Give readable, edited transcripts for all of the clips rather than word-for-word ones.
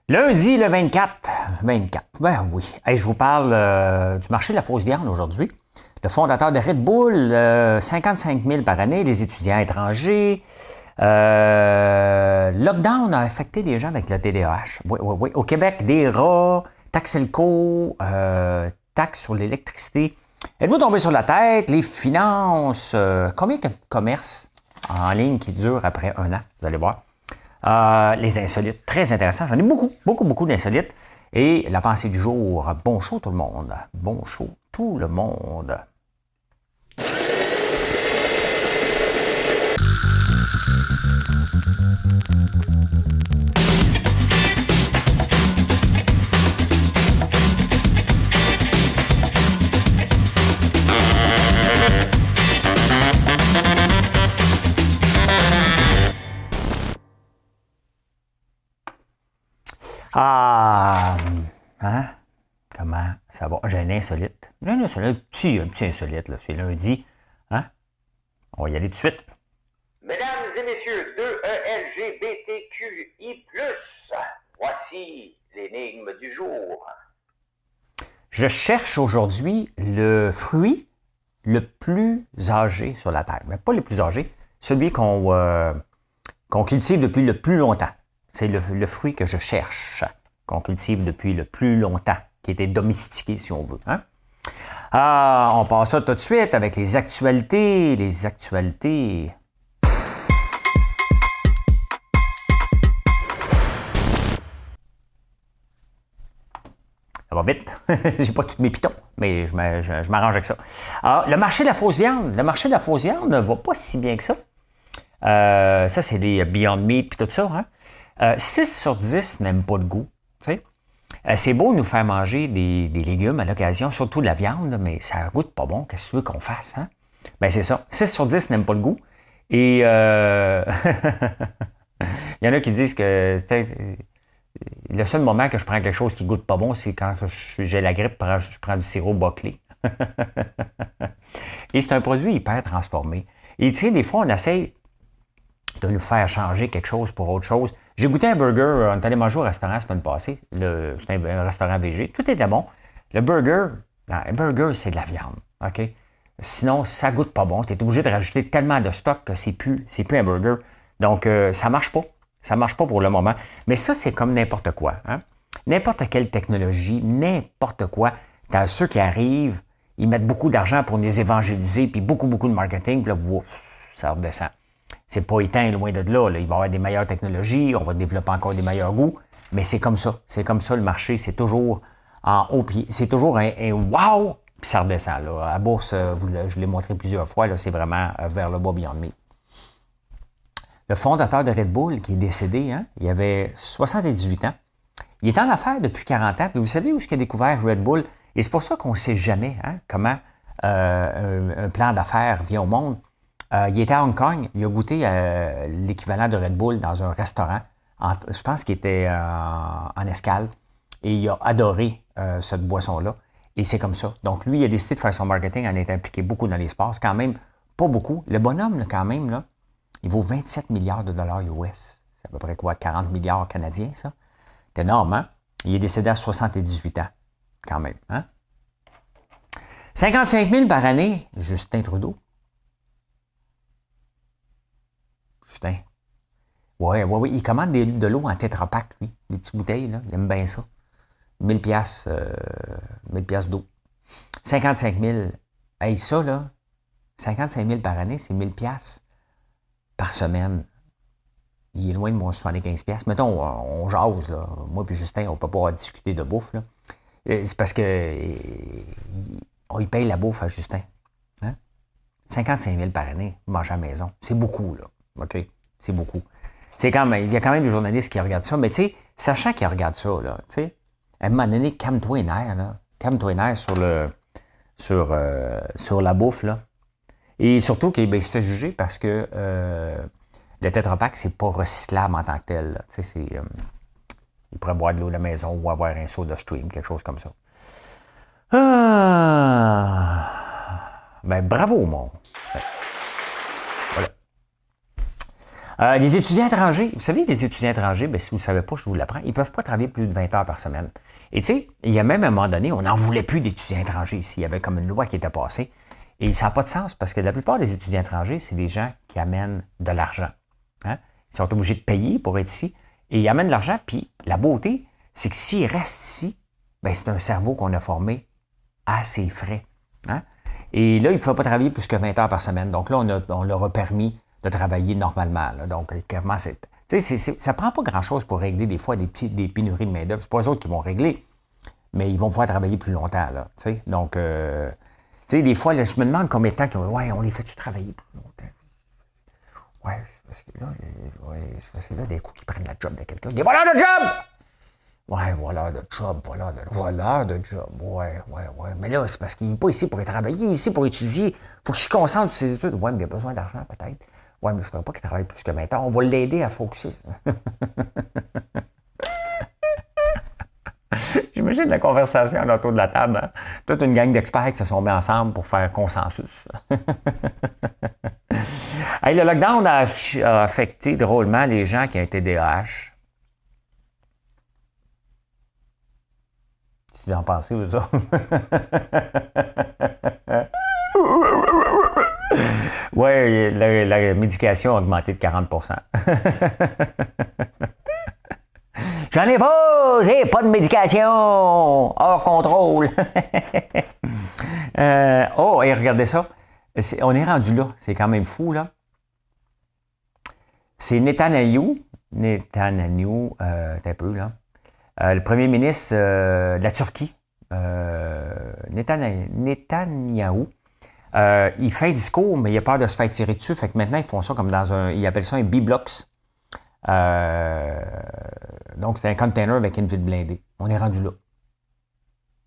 Lundi, le 24. 24. Ben oui. Hey, je vous parle du marché de la fausse viande aujourd'hui. Le fondateur de Red Bull, 55 000 par année, les étudiants étrangers. Lockdown a affecté les gens avec le TDAH. Oui, oui, oui. Au Québec, des rats, Taxelco, taxes sur l'électricité. Êtes-vous tombé sur la tête? Les finances, combien de commerces en ligne qui durent après un an? Vous allez voir. Les insolites, très intéressant. J'en ai beaucoup, beaucoup, beaucoup d'insolites. Et la pensée du jour, bon show tout le monde. Bon show tout le monde. Hein? Comment ça va? J'ai un insolite. Un petit insolite, là. C'est lundi. Hein? On va y aller tout de suite. Mesdames et messieurs, 2ELGBTQI+, voici l'énigme du jour. Je cherche aujourd'hui le fruit le plus âgé sur la Terre. Mais pas le plus âgé, celui qu'on cultive depuis le plus longtemps. C'est le fruit que je cherche, qu'on cultive depuis le plus longtemps, qui a été domestiqué, si on veut. Hein? On passe ça tout de suite avec les actualités. Les actualités. Ça va vite. J'ai pas tous mes pitons, mais je m'arrange avec ça. Alors, le marché de la fausse viande. Le marché de la fausse viande ne va pas si bien que ça. Ça, c'est les Beyond Meat et tout ça. Hein? 6 sur 10 n'aiment pas le goût. C'est beau de nous faire manger des légumes à l'occasion, surtout de la viande, mais ça goûte pas bon. Qu'est-ce que tu veux qu'on fasse? Hein? Ben, c'est ça. 6 sur 10 n'aiment pas le goût. Et il y en a qui disent que le seul moment que je prends quelque chose qui goûte pas bon, c'est quand j'ai la grippe, je prends du sirop Buckley. Et c'est un produit hyper transformé. Et tu sais, des fois, on essaie de nous faire changer quelque chose pour autre chose. J'ai goûté un burger, on est allé manger au restaurant la semaine passée. C'est un restaurant végé. Tout était bon. Un burger, c'est de la viande. OK? Sinon, ça goûte pas bon. Tu es obligé de rajouter tellement de stock que c'est plus un burger. Donc, ça marche pas. Ça marche pas pour le moment. Mais ça, c'est comme n'importe quoi. Hein? N'importe quelle technologie, n'importe quoi. Dans ceux qui arrivent, ils mettent beaucoup d'argent pour les évangéliser, puis beaucoup, beaucoup de marketing, puis là, ouf, ça redescend. C'est pas éteint, loin de là, là. Il va y avoir des meilleures technologies, on va développer encore des meilleurs goûts, mais c'est comme ça. C'est comme ça, le marché, c'est toujours en haut, puis c'est toujours un wow, puis ça redescend. Là. À bourse, je l'ai montré plusieurs fois, là, c'est vraiment vers le bas Beyond Meat. Le fondateur de Red Bull, qui est décédé, hein, il avait 78 ans. Il est en affaires depuis 40 ans, puis vous savez où est-ce qu'il a découvert Red Bull? Et c'est pour ça qu'on ne sait jamais hein, comment un plan d'affaires vient au monde. Il était à Hong Kong, il a goûté l'équivalent de Red Bull dans un restaurant. Je pense qu'il était en escale. Et il a adoré cette boisson-là. Et c'est comme ça. Donc, lui, il a décidé de faire son marketing en étant impliqué beaucoup dans l'espace. C'est quand même pas beaucoup. Le bonhomme, là, quand même, là, il vaut 27 milliards de dollars US. C'est à peu près quoi? 40 milliards canadiens, ça? C'est énorme, hein? Il est décédé à 78 ans, quand même. Hein? 55 000 par année, Justin Trudeau. Justin. Oui, il commande de l'eau en Tetra Pak, lui. Des petites bouteilles, là. Il aime bien ça. 1000 piastres d'eau. 55 000. Hey, ça, là, 55 000 par année, c'est 1000 piastres par semaine. Il est loin de mon 75 piastres. Mettons, on jase, là. Moi et Justin, on ne peut pas discuter de bouffe, là. C'est parce que on y paye la bouffe à Justin. Hein? 55 000 par année, manger à la maison. C'est beaucoup, là. OK? C'est beaucoup. Il y a quand même des journalistes qui regardent ça, mais tu sais, sachant qu'ils regardent ça, là, tu sais, à un moment donné, calme-toi les nerfs, là. Calme-toi les nerfs sur la bouffe, là. Et surtout qu'il se fait juger parce que le Tetra Pak, c'est pas recyclable en tant que tel. Là. Tu sais, il pourrait boire de l'eau de la maison ou avoir un Soda Stream, quelque chose comme ça. Ben, bravo, mon. Voilà. Les étudiants étrangers, vous savez, les étudiants étrangers, bien, si vous ne savez pas, je vous l'apprends, ils ne peuvent pas travailler plus de 20 heures par semaine. Et tu sais, il y a même un moment donné, on n'en voulait plus d'étudiants étrangers ici. Il y avait comme une loi qui était passée. Et ça n'a pas de sens parce que la plupart des étudiants étrangers, c'est des gens qui amènent de l'argent. Hein? Ils sont obligés de payer pour être ici. Et ils amènent de l'argent. Puis la beauté, c'est que s'ils restent ici, bien, c'est un cerveau qu'on a formé à ses frais. Hein? Et là, ils ne pouvaient pas travailler plus que 20 heures par semaine. Donc là, on leur a permis de travailler normalement. Là. Donc, clairement, ça ne prend pas grand-chose pour régler des fois des pénuries de main-d'œuvre. Ce n'est pas eux autres qui vont régler, mais ils vont pouvoir travailler plus longtemps. Là, donc, des fois, là, je me demande combien de temps ouais, on les fait-tu travailler plus longtemps? Ouais, c'est parce que là, des coups qui prennent la job de quelqu'un. Des voleurs de job! Ouais, voleur de job. Ouais. Mais là, c'est parce qu'il n'est pas ici pour travailler, il est ici pour étudier. Il faut qu'il se concentre sur ses études. Ouais, mais il a besoin d'argent, peut-être. Ouais, mais il ne faudrait pas qu'il travaille plus que 20 ans. On va l'aider à focuser. J'imagine la conversation autour de la table. Hein? Toute une gang d'experts qui se sont mis ensemble pour faire consensus. Hey, le lockdown a affecté drôlement les gens qui ont été DAH. Si vous en pensez, vous autres. Oui, la médication a augmenté de 40%. J'en ai pas! J'ai pas de médication! Hors contrôle! Oh, et regardez ça. On est rendu là. C'est quand même fou, là. C'est Netanyahou, un peu, là. Le premier ministre de la Turquie, Netanyahou, il fait un discours, mais il a peur de se faire tirer dessus. Fait que maintenant, ils font ça comme ils appellent ça un B-Blocks. Donc, c'est un container avec une vitre blindée. On est rendu là.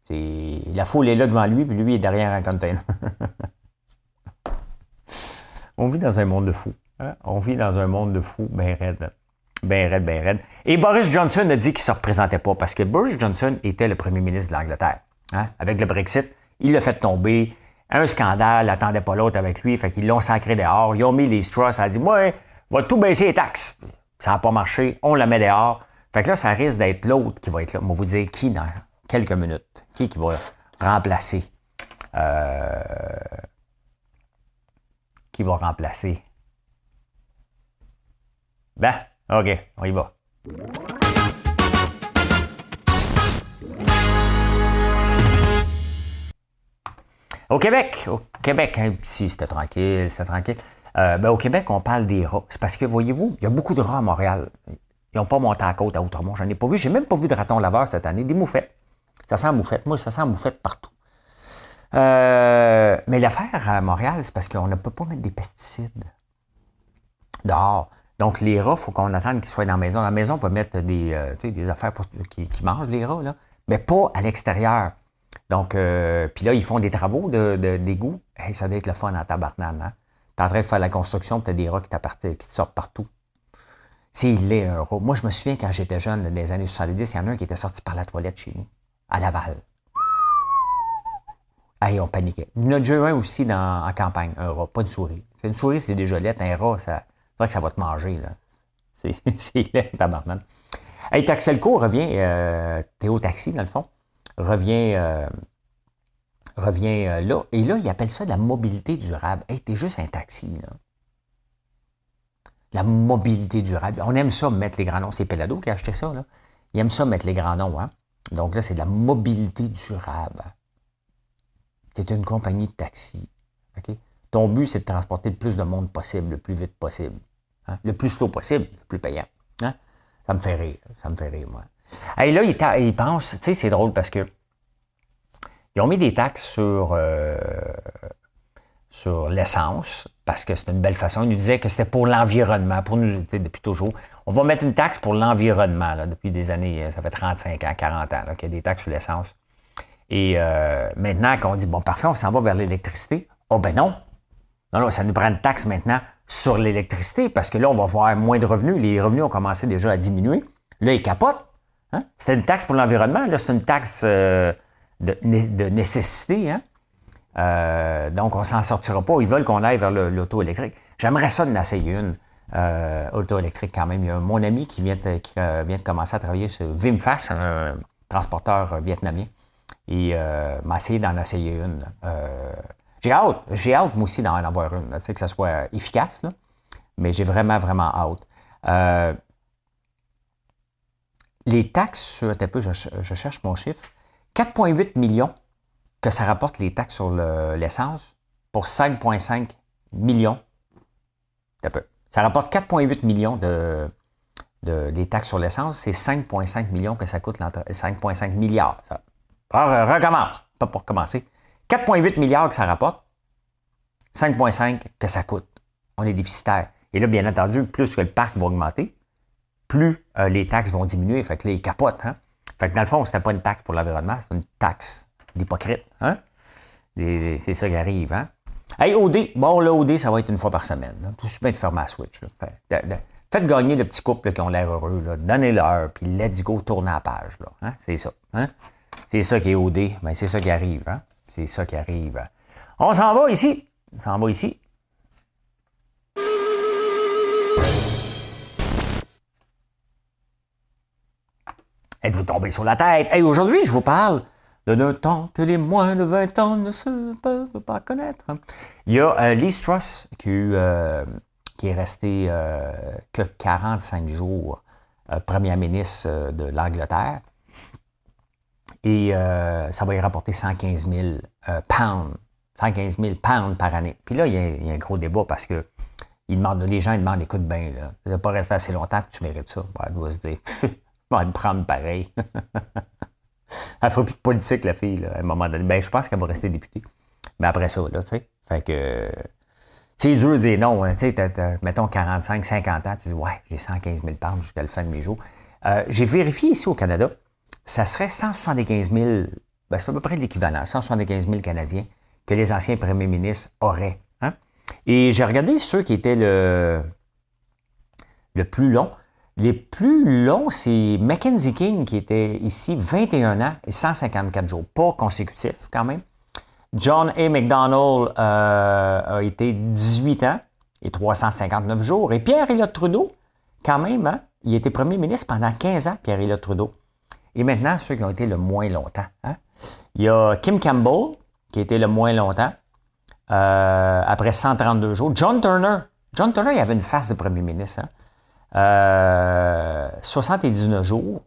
La foule est là devant lui, puis lui est derrière un container. On vit dans un monde de fous. Hein? On vit dans un monde de fous, bien raide. Bien raide. Et Boris Johnson a dit qu'il ne se représentait pas parce que Boris Johnson était le premier ministre de l'Angleterre. Hein? Avec le Brexit, il l'a fait tomber. Un scandale, n'attendait pas l'autre avec lui. Fait qu'ils l'ont sacré dehors. Ils ont mis les straws. Ça a dit, moi, on va tout baisser les taxes. Ça n'a pas marché. On la met dehors. Fait que là, ça risque d'être l'autre qui va être là. On va vous dire qui dans quelques minutes. Qui va remplacer. Qui va remplacer. Ben, OK, on y va. Au Québec, c'était tranquille. Au Québec, on parle des rats. C'est parce que, voyez-vous, il y a beaucoup de rats à Montréal. Ils n'ont pas monté à la côte à Outremont. J'en ai pas vu. J'ai même pas vu de raton laveur cette année. Des moufettes. Ça sent moufette. Moi, ça sent moufette partout. Mais l'affaire à Montréal, c'est parce qu'on ne peut pas mettre des pesticides dehors. Donc, les rats, il faut qu'on attende qu'ils soient dans la maison. Dans la maison, on peut mettre des affaires qui mangent les rats, là, mais pas à l'extérieur. Donc, puis là, ils font des travaux d'égout. Hey, ça doit être le fun en tabarnane. Hein? T'es en train de faire la construction, puis t'as des rats qui te sortent partout. C'est laid, un rat. Moi, je me souviens, quand j'étais jeune, dans les années 70, il y en a un qui était sorti par la toilette chez nous, à Laval. Hey, on paniquait. Il y en a déjà un aussi en campagne, un rat, pas une souris. Une souris, c'est déjà laid. Un rat, c'est vrai que ça va te manger, là. C'est laid, tabarnane. Hey, Taxelco revient, Théo Taxi, dans le fond, revient là. Et là, il appelle ça la mobilité durable. Hey, t'es juste un taxi, là. La mobilité durable. On aime ça, mettre les grands noms. C'est Pelado qui a acheté ça, là. Il aime ça, mettre les grands noms, hein. Donc là, c'est de la mobilité durable. Tu es une compagnie de taxi. Okay? Ton but, c'est de transporter le plus de monde possible, le plus vite possible. Hein? Le plus slow possible, le plus payant. Hein? Ça me fait rire, moi. Et là, ils pensent, tu sais, c'est drôle parce que ils ont mis des taxes sur l'essence, parce que c'est une belle façon. Ils nous disaient que c'était pour l'environnement, pour nous, depuis toujours. On va mettre une taxe pour l'environnement, là, depuis des années, ça fait 35 ans, 40 ans, là, qu'il y a des taxes sur l'essence. Et maintenant, quand on dit, bon, parfait, on s'en va vers l'électricité. Oh, ben non. Non, ça nous prend une taxe maintenant sur l'électricité, parce que là, on va avoir moins de revenus. Les revenus ont commencé déjà à diminuer. Là, ils capotent. Hein? C'était une taxe pour l'environnement. Là, c'est une taxe de nécessité. Hein? Donc, on ne s'en sortira pas. Ils veulent qu'on aille vers l'auto électrique. J'aimerais ça d'en essayer une. auto électrique quand même. Il y a mon ami qui vient de commencer à travailler sur Vimfast, un transporteur vietnamien. Et m'a essayé d'en essayer une. J'ai hâte moi aussi d'en avoir une, là, que ça soit efficace, là, mais j'ai vraiment, vraiment hâte. Les taxes sur, un peu, je cherche mon chiffre, 4,8 millions que ça rapporte les taxes sur l'essence pour 5,5 millions. Un peu. Ça rapporte 4,8 millions des taxes sur l'essence, c'est 5,5 millions que ça coûte, 5,5 milliards. Ça. Alors, recommence, pas pour commencer. 4,8 milliards que ça rapporte, 5,5 que ça coûte. On est déficitaire. Et là, bien entendu, plus que le parc va augmenter, plus les taxes vont diminuer. Fait que là, ils capotent. Hein? Fait que dans le fond, c'était pas une taxe pour l'environnement, c'est une taxe d'hypocrite. Hein? C'est ça qui arrive. Hein? Hey, OD, bon, là, OD, ça va être une fois par semaine. Là. Tout bien de faire ma switch. Là. Faites gagner le petit couple là, qui ont l'air heureux. Donnez-leur, puis let's go, tournez la page. Là. Hein? C'est ça. Hein? C'est ça qui est OD. Ben, c'est ça qui arrive. Hein? C'est ça qui arrive. On s'en va ici. On s'en va ici. Êtes-vous tombé sur la tête? Hey, aujourd'hui, je vous parle d'un temps que les moins de 20 ans ne se peuvent pas connaître. Il y a Liz Truss qui est resté que 45 jours première ministre de l'Angleterre. Et ça va y rapporter 115 000 pounds. 115 000 pounds par année. Puis là, il y a un gros débat parce que les gens demandent, écoute bien, tu ne vas pas rester assez longtemps que tu mérites ça. Ben, elle doit se dire, on va le prendre pareil. Elle ne fera plus de politique, la fille, là, à un moment donné. Ben, je pense qu'elle va rester députée. Mais après ça, là, tu sais. Fait que, c'est dur de dire non. Hein, tu sais, mettons 45, 50 ans, tu dis, ouais, j'ai 115 000 pounds jusqu'à la fin de mes jours. J'ai vérifié ici au Canada, ça serait 175 000, ben, c'est à peu près l'équivalent, 175 000 Canadiens que les anciens premiers ministres auraient. Hein? Et j'ai regardé ceux qui étaient le plus long. Les plus longs, c'est Mackenzie King qui était ici 21 ans et 154 jours. Pas consécutifs quand même. John A. MacDonald a été 18 ans et 359 jours. Et Pierre-Éliott Trudeau, quand même, hein, il a été premier ministre pendant 15 ans, Pierre-Éliott Trudeau. Et maintenant, ceux qui ont été le moins longtemps. Hein. Il y a Kim Campbell, qui a été le moins longtemps, après 132 jours. John Turner, il avait une face de premier ministre. Hein. 79 jours.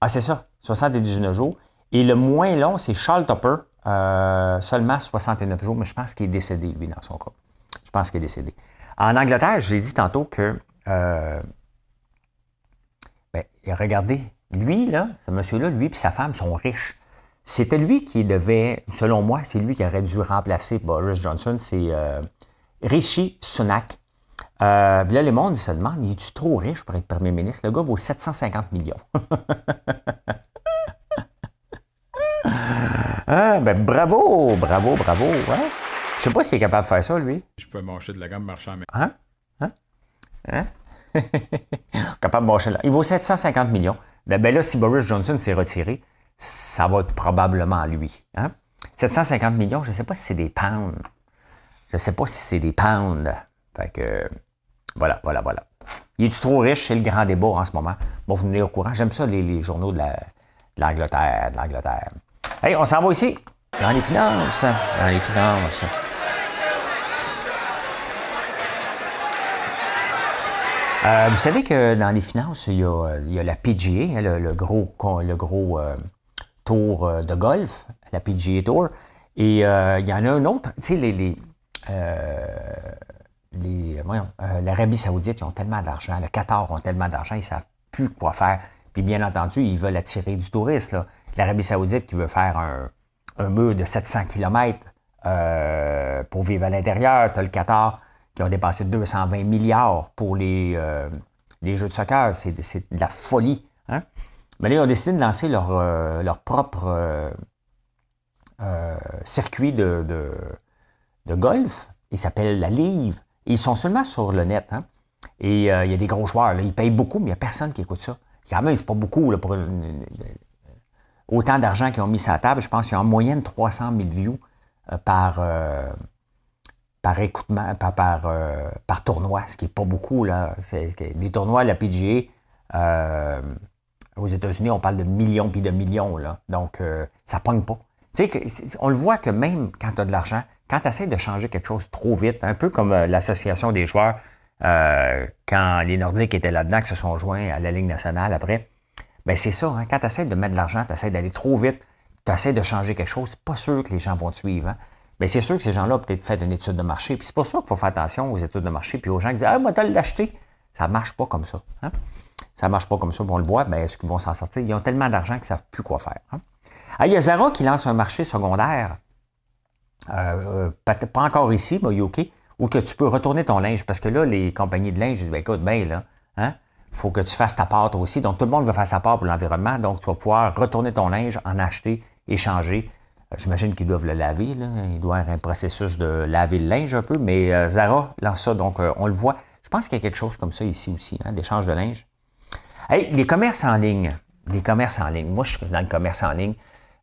Ah, c'est ça, 79 jours. Et le moins long, c'est Charles Tupper, seulement 69 jours, mais je pense qu'il est décédé, lui, dans son cas. Je pense qu'il est décédé. En Angleterre, je l'ai dit tantôt que, regardez, lui, là, ce monsieur-là, lui et sa femme sont riches. C'était lui qui devait, selon moi, c'est lui qui aurait dû remplacer Boris Johnson, c'est Rishi Sunak. Là, les mondes se demandent, es-tu trop riche pour être premier ministre? Le gars vaut 750 millions. Ben bravo! Hein? Je sais pas s'il est capable de faire ça, lui. Je peux marcher de la gamme marchand. Hein? Capable de marcher là. Il vaut 750 millions. Ben là, si Boris Johnson s'est retiré, ça va être probablement lui. Hein? 750 millions, je ne sais pas si c'est des pounds. Fait que, voilà. Il est-tu trop riche? C'est le grand débat en ce moment. Bon, vous venez au courant. J'aime ça, les journaux de l'Angleterre. Hey, on s'en va ici. Dans les finances. Vous savez que dans les finances, il y a la PGA, le gros tour de golf, la PGA Tour. Et il y en a un autre. Tu sais, l'Arabie Saoudite, ils ont tellement d'argent. Le Qatar ont tellement d'argent, ils ne savent plus quoi faire. Puis bien entendu, ils veulent attirer du tourisme. L'Arabie Saoudite qui veut faire un mur de 700 km pour vivre à l'intérieur. Tu as le Qatar qui ont dépensé 220 milliards pour les jeux de soccer. C'est de la folie. Hein? Mais là, ils ont décidé de lancer leur propre circuit de golf. Il s'appelle la Live. Et ils sont seulement sur le net. Hein? Et il y a des gros joueurs. Là. Ils payent beaucoup, mais il n'y a personne qui écoute ça. Quand même, c'est pas beaucoup là, pour autant d'argent qu'ils ont mis sur la table. Je pense qu'il y a en moyenne 300 000 views par par écoutement, par tournoi, ce qui n'est pas beaucoup. Là. Les tournois, la PGA, aux États-Unis, on parle de millions puis de millions. Là. Donc, ça ne pogne pas. Tu sais, on le voit que même quand tu as de l'argent, quand tu essaies de changer quelque chose trop vite, un peu comme l'association des joueurs, quand les Nordiques étaient là-dedans, qui se sont joints à la Ligue nationale après, bien c'est ça, hein, quand tu essaies de mettre de l'argent, tu essaies d'aller trop vite, tu essaies de changer quelque chose, c'est pas sûr que les gens vont te suivre. Hein. Bien, c'est sûr que ces gens-là ont peut-être fait une étude de marché, puis c'est pour ça qu'il faut faire attention aux études de marché, puis aux gens qui disent « Ah, moi, t'as l'acheter ». Ça ne marche pas comme ça. Hein. Ça ne marche pas comme ça, puis on le voit, bien, est-ce qu'ils vont s'en sortir? Ils ont tellement d'argent qu'ils ne savent plus quoi faire. Hein. Ah, il y a Zara qui lance un marché secondaire, pas encore ici, mais au UK, où que tu peux retourner ton linge, parce que là, les compagnies de linge disent, ben, écoute, ben là, hein, faut que tu fasses ta part toi aussi. Donc, tout le monde veut faire sa part pour l'environnement, donc tu vas pouvoir retourner ton linge, en acheter, échanger. J'imagine qu'ils doivent le laver, là. Il doit y avoir un processus de laver le linge un peu, mais Zara lance ça, donc on le voit. Je pense qu'il y a quelque chose comme ça ici aussi, hein, d'échange de linge. Hey, les commerces en ligne. Les commerces en ligne. Moi, je suis dans le commerce en ligne.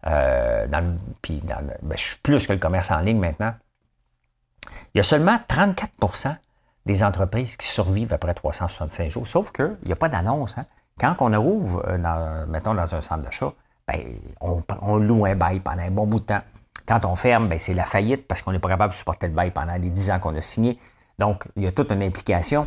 Ben, je suis plus que le commerce en ligne maintenant. Il y a seulement 34% des entreprises qui survivent après 365 jours, sauf qu'il n'y a pas d'annonce. Hein. Quand on ouvre, mettons, dans un centre d'achat, ben, on loue un bail pendant un bon bout de temps. Quand on ferme, ben, c'est la faillite parce qu'on n'est pas capable de supporter le bail pendant les 10 ans qu'on a signé. Donc, il y a toute une implication.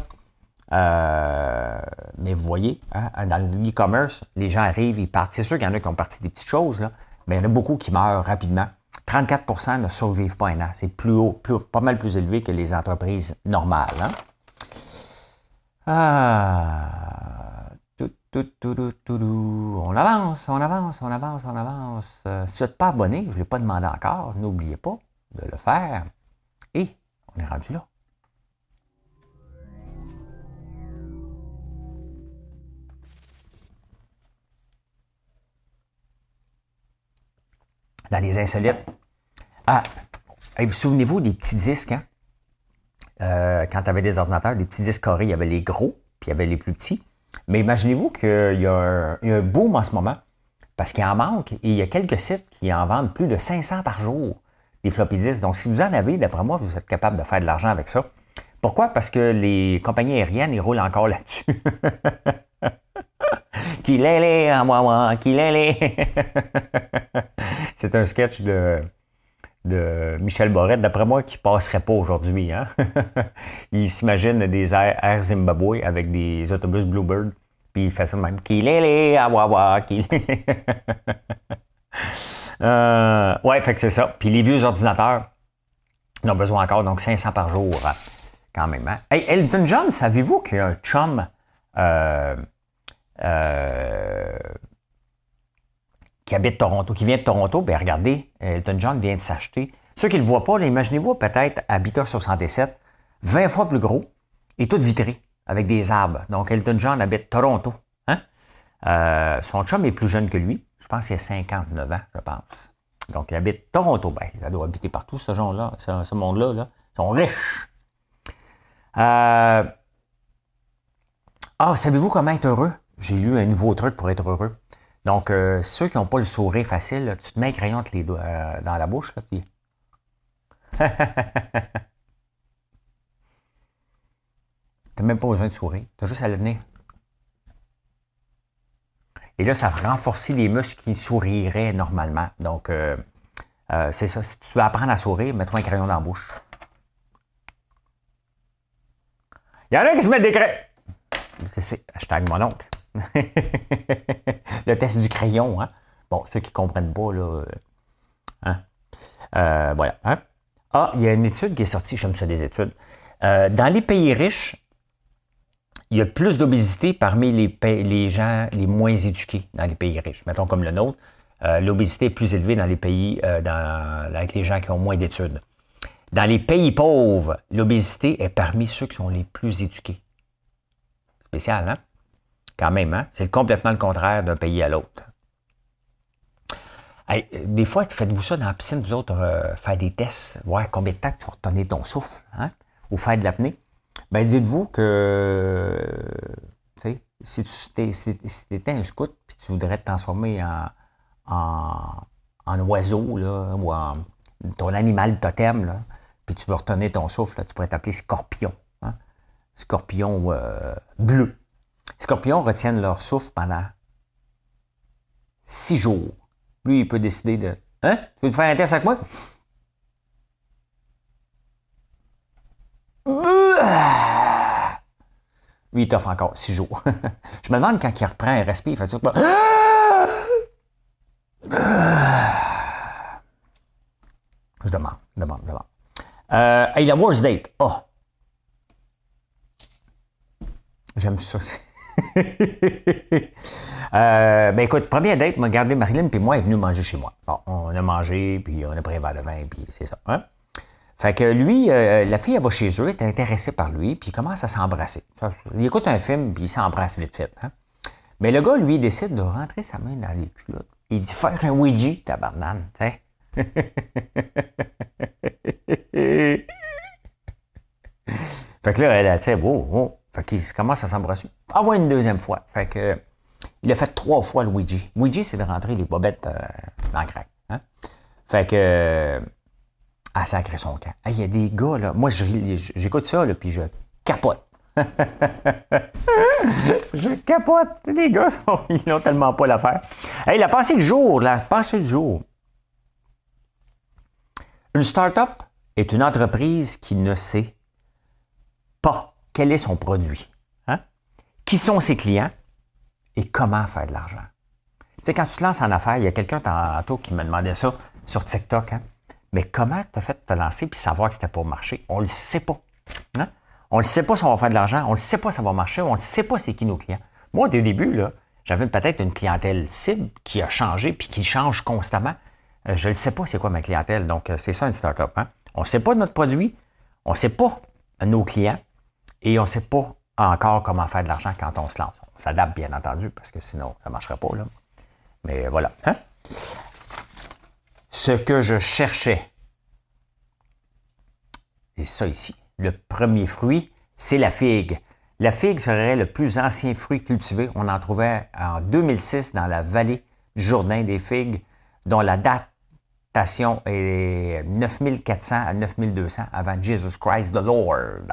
Mais vous voyez, hein, dans l'e-commerce, les gens arrivent, ils partent. C'est sûr qu'il y en a qui ont parti des petites choses, là, mais il y en a beaucoup qui meurent rapidement. 34% ne survivent pas un an. C'est plus haut, pas mal plus élevé que les entreprises normales. Hein? On avance, on avance, on avance, on avance. Si vous n'êtes pas abonné, je ne l'ai pas demandé encore, n'oubliez pas de le faire. Et on est rendu là. Dans les insolites. Ah, vous souvenez-vous des petits disques, hein? Quand tu avais des ordinateurs, des petits disques carrés, il y avait les gros, puis il y avait les plus petits. Mais imaginez-vous qu'il y a un boom en ce moment, parce qu'il en manque, et il y a quelques sites qui en vendent plus de 500 par jour, des floppy disks. Donc, si vous en avez, d'après moi, vous êtes capable de faire de l'argent avec ça. Pourquoi? Parce que les compagnies aériennes, ils roulent encore là-dessus. Qu'il est à moi, qu'il est. C'est un sketch de Michel Borette, d'après moi, qui ne passerait pas aujourd'hui. Hein? Il s'imagine des Air Zimbabwe avec des autobus Bluebird, puis il fait ça de même. Qu'il est à moi, qu'il est. Ouais, fait que c'est ça. Puis les vieux ordinateurs, ils ont besoin encore, donc 500 par jour, quand même. Hein? Hey, Elton John, savez-vous qu'il y a un chum qui habite Toronto, qui vient de Toronto? Bien, regardez, Elton John vient de s'acheter. Ceux qui ne le voient pas, là, imaginez-vous peut-être Habitat 67, 20 fois plus gros et tout vitré, avec des arbres. Donc, Elton John habite Toronto. Hein? Son chum est plus jeune que lui. Je pense qu'il a 59 ans, je pense. Donc, il habite Toronto. Ben, il doit habiter partout, ce genre-là, ce monde-là. Là. Ils sont riches. Savez-vous comment être heureux? J'ai lu un nouveau truc pour être heureux. Donc, ceux qui n'ont pas le sourire facile, là, tu te mets un crayon entre les doigts, dans la bouche, là, puis... T'as même pas besoin de sourire. T'as juste à le tenir. Et là, ça renforce les muscles qui souriraient normalement. Donc, c'est ça. Si tu veux apprendre à sourire, mets-toi un crayon dans la bouche. Il y en a qui se mettent des crayons. C'est hashtag mon oncle. Le test du crayon, hein? Bon, ceux qui ne comprennent pas, là. Hein? Voilà. Hein? Ah, il y a une étude qui est sortie, j'aime ça des études. Dans les pays riches, il y a plus d'obésité parmi les gens les moins éduqués dans les pays riches. Mettons comme le nôtre, l'obésité est plus élevée dans les pays avec les gens qui ont moins d'études. Dans les pays pauvres, l'obésité est parmi ceux qui sont les plus éduqués. Spécial, hein? Quand même, hein? C'est complètement le contraire d'un pays à l'autre. Hey, des fois, faites-vous ça dans la piscine, vous autres, faire des tests, voir combien de temps tu vas retenir ton souffle, hein? Ou faire de l'apnée. Ben, dites-vous que, tu sais, si tu étais un scout, puis tu voudrais te transformer en oiseau, là, ou en ton animal totem, là, puis tu veux retenir ton souffle, là, tu pourrais t'appeler scorpion. Hein? Scorpion bleu. Scorpions retiennent leur souffle pendant 6 jours. Lui, il peut décider de... Hein? Tu veux te faire un test avec moi? Lui, il t'offre encore 6 jours. Je me demande quand il reprend un respire, il fait ça. Je demande. Hey, la worst date. Oh. J'aime ça. Ben écoute, première date, m'a gardé Marilyn, puis moi, elle est venue manger chez moi. Bon, on a mangé, puis on a pris un verre de vin, puis c'est ça. Hein? Fait que lui, la fille, elle va chez eux, elle est intéressée par lui, puis il commence à s'embrasser. Il écoute un film, puis il s'embrasse vite fait. Hein? Mais le gars, lui, il décide de rentrer sa main dans les culottes. Il dit faire un Ouija, tabarnane, tu sais. Fait que là, elle, tu sais, wow. Fait qu'il commence à s'embrasser. Ah ouais, une deuxième fois. Fait que il a fait 3 fois le Ouija. Ouija, c'est de rentrer les bobettes dans le crack. Hein? Fait que elle sacré son camp. Il y a des gars, là. Moi, j'écoute ça, là, puis je capote. Je capote. Les gars, ils n'ont tellement pas l'affaire. Hey, la pensée du jour, Une start-up est une entreprise qui ne sait pas quel est son produit, hein? Qui sont ses clients et comment faire de l'argent. Tu sais, quand tu te lances en affaires, il y a quelqu'un tantôt qui me demandait ça sur TikTok, hein? Mais comment tu as fait de te lancer puis savoir que c'était pour marcher? On ne le sait pas. Hein? On ne sait pas si on va faire de l'argent, on ne sait pas si ça va marcher, on ne sait pas c'est qui nos clients. Moi, au début, là, j'avais peut-être une clientèle cible qui a changé puis qui change constamment. Je ne sais pas c'est quoi ma clientèle. Donc, c'est ça une start-up. Hein? On ne sait pas notre produit, on ne sait pas nos clients et on ne sait pas encore comment faire de l'argent quand on se lance. On s'adapte, bien entendu, parce que sinon, ça ne marcherait pas. Là. Mais voilà. Hein? Ce que je cherchais, c'est ça ici. Le premier fruit, c'est la figue. La figue serait le plus ancien fruit cultivé. On en trouvait en 2006 dans la vallée du Jourdain des figues, dont la datation est 9400 à 9200 avant Jesus Christ the Lord.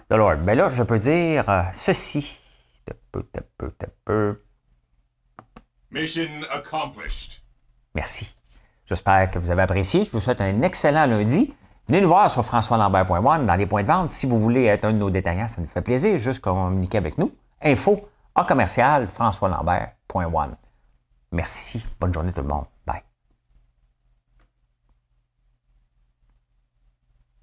The Lord. Mais là, je peux dire ceci. Mission accomplished. Merci. J'espère que vous avez apprécié. Je vous souhaite un excellent lundi. Venez nous voir sur françoislambert.one dans les points de vente. Si vous voulez être un de nos détaillants, ça nous fait plaisir. Juste communiquer avec nous. Info@françoislambert.one. Merci. Bonne journée tout le monde.